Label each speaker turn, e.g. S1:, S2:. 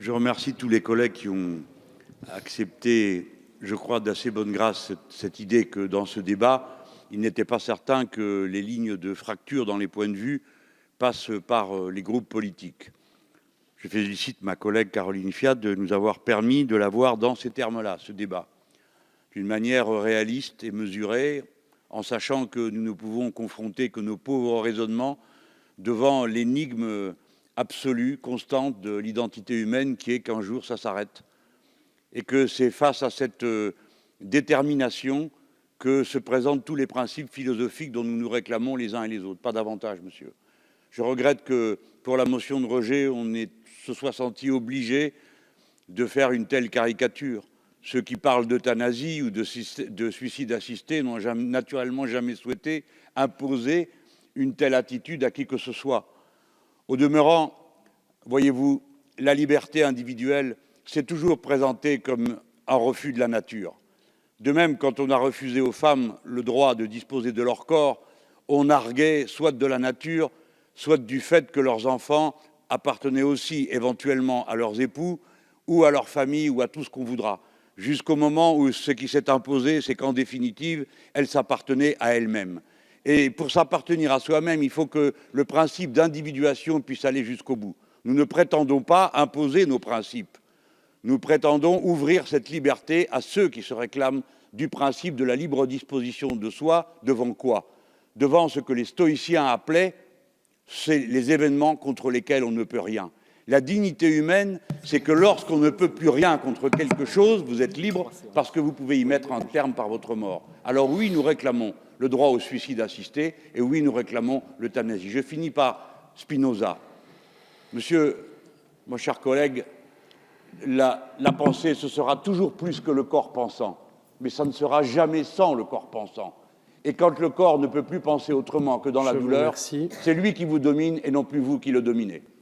S1: Je remercie tous les collègues qui ont accepté, je crois, d'assez bonne grâce cette idée que dans ce débat, il n'était pas certain que les lignes de fracture dans les points de vue passent par les groupes politiques. Je félicite ma collègue Caroline Fiat de nous avoir permis de l'avoir dans ces termes-là, ce débat, d'une manière réaliste et mesurée, en sachant que nous ne pouvons confronter que nos pauvres raisonnements devant l'énigme absolue, constante de l'identité humaine qui est qu'un jour ça s'arrête. Et que c'est face à cette détermination que se présentent tous les principes philosophiques dont nous nous réclamons les uns et les autres. Pas davantage, monsieur. Je regrette que pour la motion de rejet, se soit senti obligé de faire une telle caricature. Ceux qui parlent d'euthanasie ou de suicide assisté n'ont naturellement jamais souhaité imposer une telle attitude à qui que ce soit. Au demeurant, voyez-vous, la liberté individuelle s'est toujours présentée comme un refus de la nature. De même, quand on a refusé aux femmes le droit de disposer de leur corps, on arguait soit de la nature, soit du fait que leurs enfants appartenaient aussi éventuellement à leurs époux ou à leur famille ou à tout ce qu'on voudra, jusqu'au moment où ce qui s'est imposé, c'est qu'en définitive, elles s'appartenaient à elles-mêmes. Et pour s'appartenir à soi-même, il faut que le principe d'individuation puisse aller jusqu'au bout. Nous ne prétendons pas imposer nos principes. Nous prétendons ouvrir cette liberté à ceux qui se réclament du principe de la libre disposition de soi. Devant quoi? Devant ce que les stoïciens appelaient les événements contre lesquels on ne peut rien. La dignité humaine, c'est que lorsqu'on ne peut plus rien contre quelque chose, vous êtes libre parce que vous pouvez y mettre un terme par votre mort. Alors oui, nous réclamons le droit au suicide assisté et oui, nous réclamons l'euthanasie. Je finis par Spinoza. Monsieur, mon cher collègue, la pensée, ce sera toujours plus que le corps pensant, mais ça ne sera jamais sans le corps pensant. Et quand le corps ne peut plus penser autrement que dans la douleur, c'est lui qui vous domine et non plus vous qui le dominez.